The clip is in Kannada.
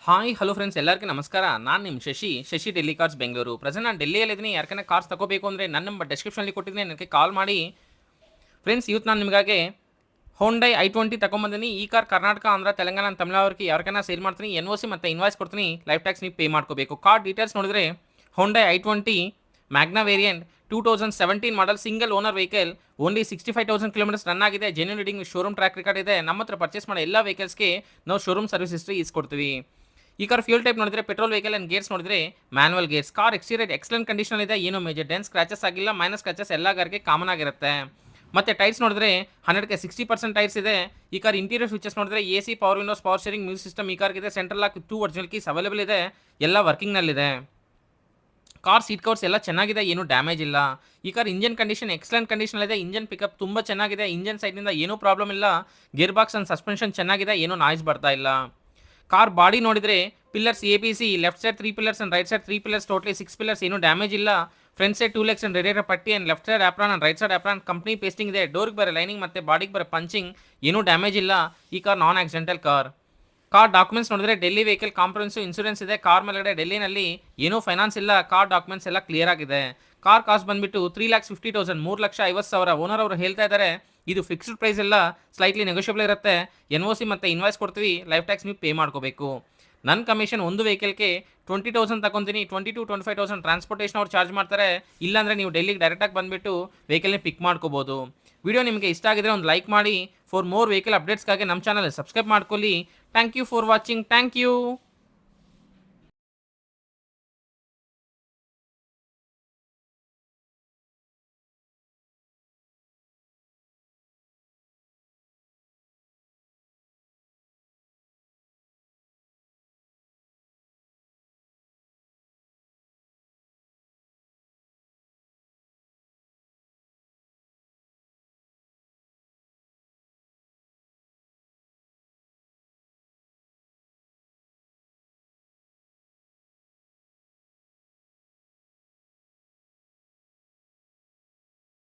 ಹಾಯ್ ಹಲೋ ಫ್ರೆಂಡ್ಸ್ ಎಲ್ಲರಿಗೂ ನಮಸ್ಕಾರ. ನಾನು ನಿಮ್ಮ ಶಶಿ ಡೆಲ್ಲಿ ಕಾರ್ಸ್ ಬೆಂಗಳೂರು. ಪ್ರೆಸೆಂಟ್ ನಾನು ಡೆಲ್ಲಿಯಲ್ಲಿದ್ದೀನಿ. ಯಾರ್ಕೈనా ಕಾರ್ಸ್ ತಗೋಬೇಕು ಅಂದರೆ ನನ್ನ ನಂಬರ್ ಡಿಸ್ಕ್ರಿಪ್ಷನಲ್ಲಿ ಕೊಟ್ಟಿದ್ದೀನಿ, ನನಗೆ ಕಾಲ್ ಮಾಡಿ. ಫ್ರೆಂಡ್ಸ್ ಇವತ್ತು ನಾನು ನಿಮಗಾಗಿ ಹೋಂಡೈ i20 ತಗೊಂಬಂದಿನಿ. ಈ ಕಾರ್ ಕರ್ನಾಟಕ, ಆಂಧ್ರ, ತೆಲಂಗಾಣ, ತಮಿಳ್ನಾಡಿಗೆ ಯಾರ್ಕೈనా ಸೇಲ್ ಮಾಡ್ತೀನಿ. NOC ಮತ್ತು ಇನ್ವಾಯ್ಸ್ ಕೊಡ್ತೀನಿ. ಲೈಫ್ ಟ್ಯಾಕ್ಸ್ ನೀವು ಪೇ ಮಾಡ್ಕೋಬೇಕು. ಕಾರ್ ಡೀಟೇಲ್ಸ್ ನೋಡಿದ್ರೆ Hyundai i20 Magna variant 2017 model, single owner vehicle, only 65,000 kilometres run ಆಗಿದೆ. Genuine reading, showroom track record ಇದೆ. ನಮ್ಮ ಹತ್ರ ಪರ್ಚೇಸ್ ಮಾಡೋ ಎಲ್ಲ ವೆಹಿಕಲ್ಸ್ಗೆ ನಾವು ಶೋರೂಮ್ ಸರ್ವಿಸ್ ಹಿಸ್ಟ್ರಿ ಇಸ್ಕೊಡ್ತೀವಿ. ಈ ಕಾರ್ ಫ್ಯೂಲ್ ಟೈಪ್ ನೋಡಿದ್ರೆ ಪೆಟ್ರೋಲ್ ವೆಹಿಕಲ್ ಅಂಡ್ ಗೇರ್ಸ್ ನೋಡಿದ್ರೆ manual gears. Car exterior excellent condition ಇದೆ. ಏನು ಮೇಜರ್ ಡೆನ್ಸ್ ಸ್ಕ್ರಾಚಸ್ ಆಗಿಲ್ಲ, ಮೈನಸ್ ಸ್ಕ್ರಾಚಸ್ ಎಲ್ಲ ಕಾರ್ಗೆ ಕಾಮನ್ ಆಗಿರುತ್ತೆ. ಮತ್ತೆ ಟೈರ್ಸ್ ನೋಡಿದ್ರೆ 100ಕ್ಕೆ 60% ಟೈರ್ಸ್ ಇದೆ. ಈ ಕಾರ್ ಇಂಟೀರಿಯರ್ ಫೀಚರ್ಸ್ ನೋಡಿದ್ರೆ AC, power windows, power steering, music system ಈ ಕಾರ್ಗಿದೆ. Central lock, 2 original keys available ಇದೆ. ಎಲ್ಲ ವರ್ಕಿಂಗ್ನಲ್ಲಿದೆ. ಕಾರ್ ಸೀಟ್ ಕವರ್ಸ್ ಎಲ್ಲ ಚೆನ್ನಾಗಿದೆ, ಏನು ಡ್ಯಾಮೇಜ್ ಇಲ್ಲ. ಈ car engine condition excellent condition ಇದೆ. ಇಂಜನ್ ಪಿಕಪ್ ತುಂಬ ಚೆನ್ನಾಗಿದೆ. ಇಂಜನ್ ಸೈಡ್ನಿಂದ ಏನೂ ಪ್ರಾಬ್ಲಮ್ ಇಲ್ಲ. ಗೇರ್ ಬಾಕ್ಸ್ ಅಂಡ್ ಸಸ್ಪೆನ್ಷನ್ ಚೆನ್ನಾಗಿದೆ, ಏನೂ ನಾಯ್ಸ್ ಬರ್ತಾ ಇಲ್ಲ. ಕಾರ್ ಬಾಡಿ ನೋಡಿದ್ರೆ pillars ABC, left side 3 pillars and right side 3 pillars, totally 6 pillars, ಏನು ಡ್ಯಾಮೇಜ್ ಇಲ್ಲ. Front side 2 legs and radiator ಪಟ್ಟಿ and left side apron and right side apron company pasting ಇದೆ. ಡೋರ್ಗೆ ಬರೋ ಲೈನಿಂಗ್ ಮತ್ತು ಬಾಡಿಗೆ ಬರೋ ಪಂಚಿಂಗ್ ಏನೂ ಡ್ಯಾಮೇಜ್ ಇಲ್ಲ. ಈ ಕಾರ್ ನಾನ್ ಆಕ್ಸಿಡೆಂಟಲ್ ಕಾರ್. ಡಾಕ್ಯುಮೆಂಟ್ಸ್ ನೋಡಿದ್ರೆ ಡೆಲ್ಲಿ ವೆಹಿಕಲ್ ಕಾಂಪ್ರಹೆನ್ಸಿವ್ ಇನ್ಸೂರೆನ್ಸ್ ಇದೆ. ಕಾರ್ ಮೇಲ್ಗಡೆ ಡೆಲ್ಲಿನಲ್ಲಿ ಏನೂ ಫೈನಾನ್ಸ್ ಇಲ್ಲ. ಕಾರ್ ಡಾಕ್ಯುಮೆಂಟ್ಸ್ ಎಲ್ಲ ಕ್ಲಿಯರ್ ಆಗಿದೆ. ಕಾರ್ ಕಾಸ್ಟ್ ಬಂದುಬಿಟ್ಟು 3,50,000, 3,50,000 ಓನರ್ ಅವರು ಹೇಳ್ತಾ ಇದ್ದಾರೆ. ಇದು ಫಿಕ್ಸ್ಡ್ ಪ್ರೈಸ್ ಎಲ್ಲ, ಸ್ಲೈಟ್ಲಿ ನೆಗೋಷಿಯಬಲ್ ಇರುತ್ತೆ. NOC ಮತ್ತು ಇನ್ವಾಯ್ಸ್ ಕೊಡ್ತೀವಿ. ಲೈಫ್ ಟ್ಯಾಕ್ಸ್ ನೀವು ಪೇ ಮಾಡ್ಕೋಬೇಕು. ನನ್ನ ಕಮಿಷನ್ ಒಂದು ವೆಹಿಕಲ್ಗೆ 20,000 ತಗೊತೀನಿ. 20,000 to 25,000 ಟ್ರಾನ್ಸ್ಪೋರ್ಟೇಷನ್ ಅವ್ರು ಚಾರ್ಜ್ ಮಾಡ್ತಾರೆ. ಇಲ್ಲಾಂದರೆ ನೀವು ಡೆಲ್ಲಿಗೆ ಡೈರೆಕ್ಟಾಗಿ ಬಂದುಬಿಟ್ಟು ವೆಹಿಕಲ್ನ ಪಿಕ್ ಮಾಡ್ಕೋಬೋದು. ವಿಡಿಯೋ ನಿಮಗೆ ಇಷ್ಟ ಆಗಿದ್ರೆ ಒಂದು ಲೈಕ್ ಮಾಡಿ. ಫಾರ್ ಮೋರ್ ವೆಹಿಕಲ್ ಅಪ್ಡೇಟ್ಸ್ಗಾಗಿ ನಮ್ಮ ಚಾನಲ್ ಸಬ್ಸ್ಕ್ರೈಬ್ ಮಾಡ್ಕೊಳ್ಳಿ. Thank you for watching. Thank you.